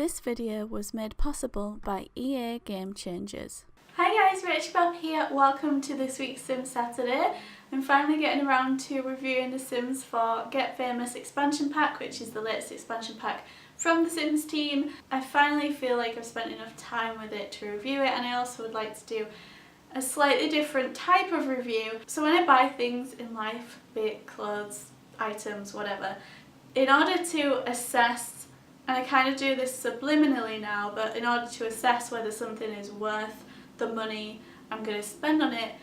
This video was made possible by EA Game Changers. Hi guys, rachybop here. Welcome to this week's Sims Saturday. I'm finally getting around to reviewing the Sims 4 Get Famous expansion pack, which is the latest expansion pack from the Sims team. I finally feel like I've spent enough time with it to review it, and I also would like to do a slightly different type of review. So when I buy things in life, be it clothes, items, whatever, in order to assess, and I kind of do this subliminally now, but in order to assess whether something is worth the money I'm going to spend on it,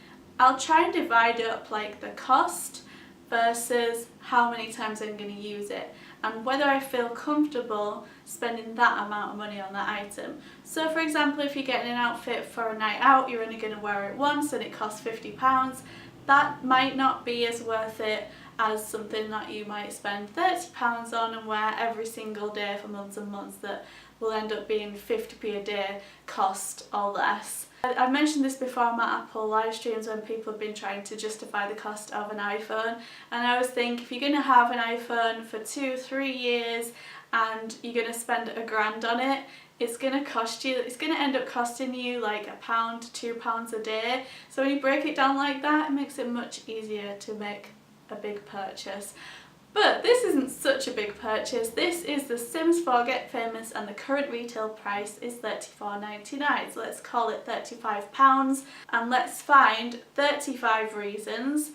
I'll try and divide up like the cost versus how many times I'm going to use it and whether I feel comfortable spending that amount of money on that item. So for example, if you're getting an outfit for a night out, you're only going to wear it once and it costs £50, that might not be as worth it as something that you might spend £30 on and wear every single day for months and months that will end up being 50p a day cost or less. I've mentioned this before on my Apple live streams when people have been trying to justify the cost of an iPhone, and I always think if you're going to have an iPhone for 2-3 years and you're going to spend £1,000 on it, it's going to end up costing you like £1 to £2 a day. So when you break it down like that, it makes it much easier to make a big purchase. But this isn't such a big purchase. This is the Sims 4 Get Famous and the current retail price is $34.99. So let's call it £35 and let's find 35 reasons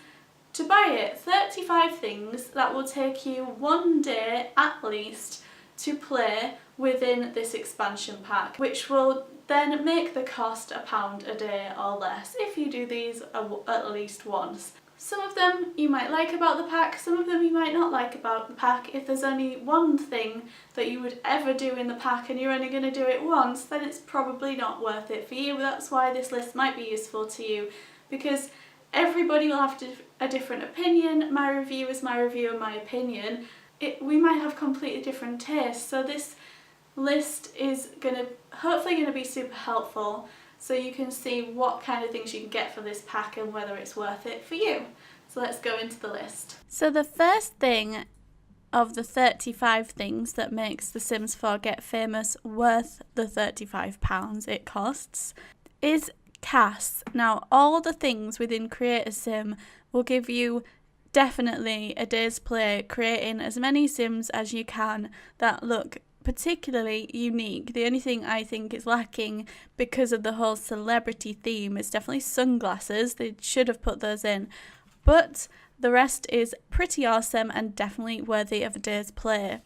to buy it. 35 things that will take you one day at least to play within this expansion pack, which will then make the cost £1 a day or less if you do these at least once. Some of them you might like about the pack, some of them you might not like about the pack. If there's only one thing that you would ever do in the pack and you're only going to do it once, then it's probably not worth it for you. That's why this list might be useful to you, because everybody will have a different opinion. My review is my review and my opinion. We might have completely different tastes, so this list is hopefully going to be super helpful so you can see what kind of things you can get for this pack and whether it's worth it for you. So let's go into the list. So the first thing of the 35 things that makes The Sims 4 Get Famous worth the £35 it costs is casts. Now, all the things within Create a Sim will give you definitely a day's play creating as many Sims as you can that look particularly unique. The only thing I think is lacking because of the whole celebrity theme is definitely sunglasses. They should have put those in, but the rest is pretty awesome and definitely worthy of a day's play.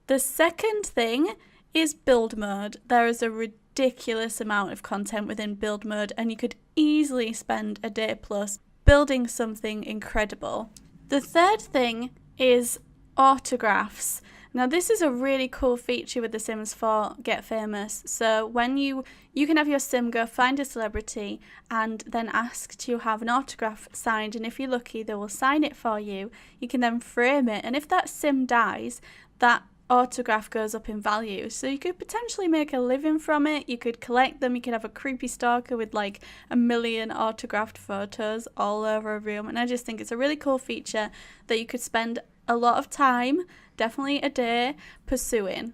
The second thing is build mode. There is a ridiculous amount of content within build mode and you could easily spend a day plus building something incredible. The third thing is autographs. Now this is a really cool feature with The Sims 4 Get Famous. So when you can have your sim go find a celebrity and then ask to have an autograph signed, and if you're lucky they will sign it for you. You can then frame it, and if that sim dies, that autograph goes up in value. So you could potentially make a living from it. You could collect them. You could have a creepy stalker with like 1 million autographed photos all over a room, and I just think it's a really cool feature that you could spend a lot of time, definitely a day, pursuing.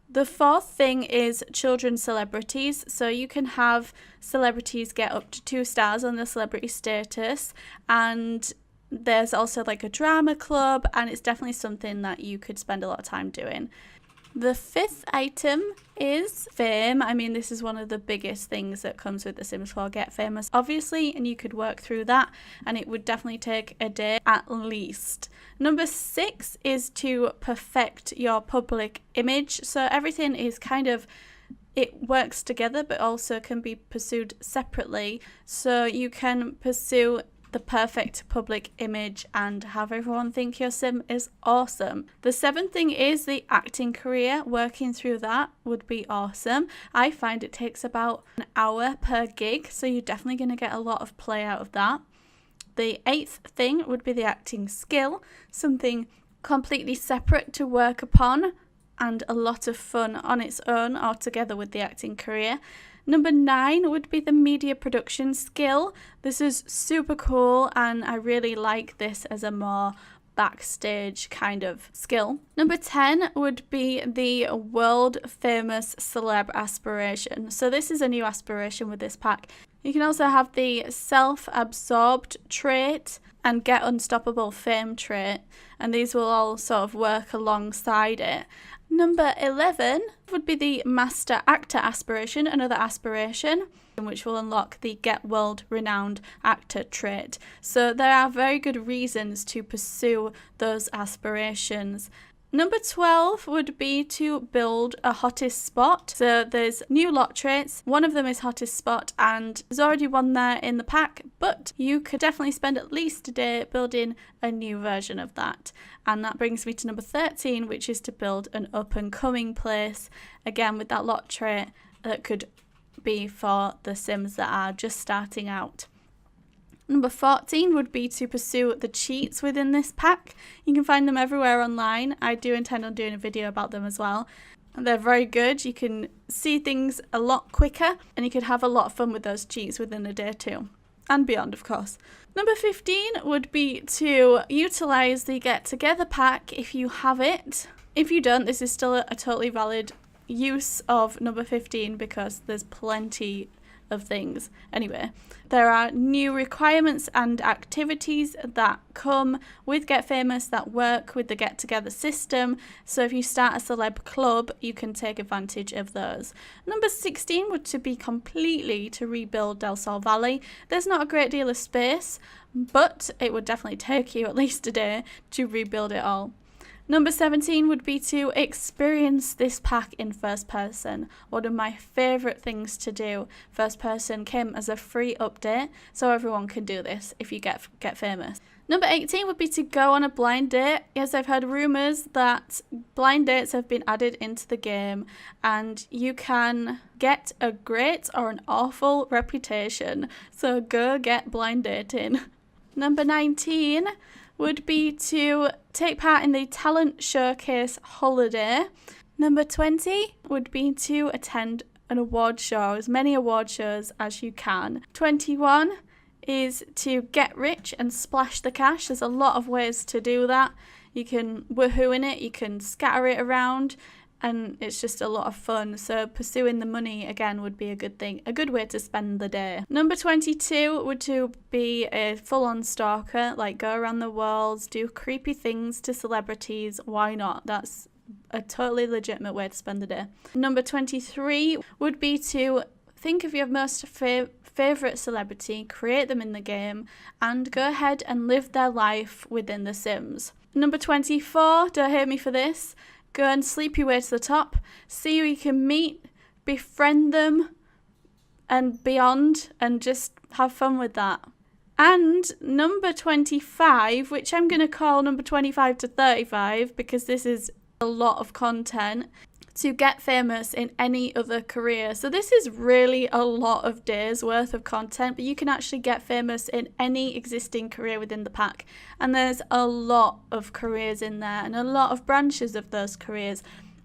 The fourth thing is children celebrities. So you can have celebrities get up to 2 stars on the celebrity status, and there's also like a drama club, and it's definitely something that you could spend a lot of time doing. The fifth item is fame. I mean, this is one of the biggest things that comes with The Sims 4 Get Famous, obviously, and you could work through that, and it would definitely take a day at least. Number 6 is to perfect your public image. So everything is it works together, but also can be pursued separately. So you can pursue the perfect public image and have everyone think your sim is awesome. The 7th thing is the acting career. Working through that would be awesome. I find it takes about an hour per gig, so you're definitely going to get a lot of play out of that. The 8th thing would be the acting skill, something completely separate to work upon and a lot of fun on its own or together with the acting career. Number 9 would be the media production skill. This is super cool and I really like this as a more backstage kind of skill. Number 10 would be the world famous celeb aspiration. So this is a new aspiration with this pack. You can also have the self-absorbed trait and get unstoppable fame trait, and these will all sort of work alongside it. Number 11 would be the master actor aspiration, another aspiration which will unlock the get world renowned actor trait. So there are very good reasons to pursue those aspirations. Number 12 would be to build a hottest spot. So there's new lot traits. One of them is hottest spot, and there's already one there in the pack, but you could definitely spend at least a day building a new version of that. And that brings me to number 13, which is to build an up and coming place. Again, with that lot trait that could be for the Sims that are just starting out. Number 14 would be to pursue the cheats within this pack. You can find them everywhere online. I do intend on doing a video about them as well. They're very good. You can see things a lot quicker, and you could have a lot of fun with those cheats within a day too. And beyond, of course. Number 15 would be to utilise the Get Together pack if you have it. If you don't, this is still a totally valid use of number 15 because there's plenty of things. Anyway, there are new requirements and activities that come with Get Famous that work with the Get Together system. So if you start a celeb club, you can take advantage of those. Number 16 would to be completely to rebuild Del Sol Valley. There's not a great deal of space, but it would definitely take you at least a day to rebuild it all. Number 17 would be to experience this pack in first person. One of my favourite things to do. First person came as a free update, so everyone can do this if you get famous. Number 18 would be to go on a blind date. Yes, I've heard rumours that blind dates have been added into the game, and you can get a great or an awful reputation, so go get blind dating. Number 19 would be to take part in the talent showcase holiday. Number 20 would be to attend an award show, as many award shows as you can. 21 is to get rich and splash the cash. There's a lot of ways to do that. You can woohoo in it, you can scatter it around, and it's just a lot of fun. So pursuing the money again would be a good thing, a good way to spend the day. Number 22 would to be a full-on stalker, like go around the world, do creepy things to celebrities. Why not? That's a totally legitimate way to spend the day. Number 23 would be to think of your most favourite celebrity, create them in the game, and go ahead and live their life within The Sims. Number 24, don't hate me for this, go and sleep your way to the top, see who you can meet, befriend them, and beyond, and just have fun with that. And number 25, which I'm going to call number 25 to 35, because this is a lot of content, to get famous in any other career. So this is really a lot of days worth of content, but you can actually get famous in any existing career within the pack. And there's a lot of careers in there and a lot of branches of those careers.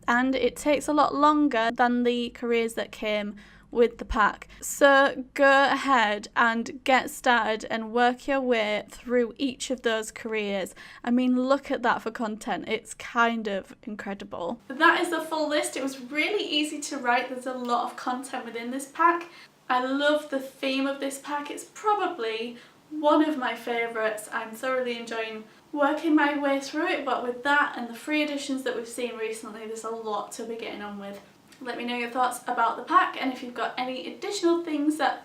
And it takes a lot longer than the careers that came with the pack. So go ahead and get started and work your way through each of those careers. I mean, look at that for content. It's kind of incredible. That is the full list. It was really easy to write. There's a lot of content within this pack. I love the theme of this pack. It's probably one of my favourites. I'm thoroughly enjoying working my way through it, but with that and the free editions that we've seen recently, there's a lot to be getting on with. Let me know your thoughts about the pack, and if you've got any additional things that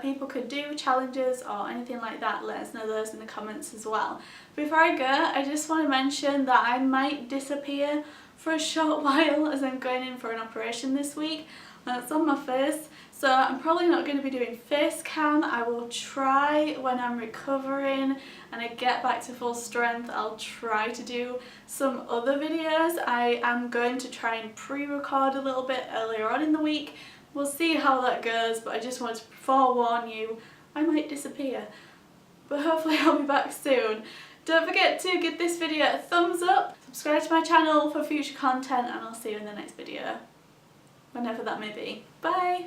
people could do, challenges or anything like that, let us know those in the comments as well. Before I go, I just want to mention that I might disappear for a short while as I'm going in for an operation this week. It's on my face, so I'm probably not going to be doing face cam. I will try when I'm recovering and I get back to full strength. I'll try to do some other videos. I am going to try and pre-record a little bit earlier on in the week. We'll see how that goes, but I just want to forewarn you, I might disappear. But hopefully I'll be back soon. Don't forget to give this video a thumbs up, subscribe to my channel for future content, and I'll see you in the next video. Whenever that may be. Bye!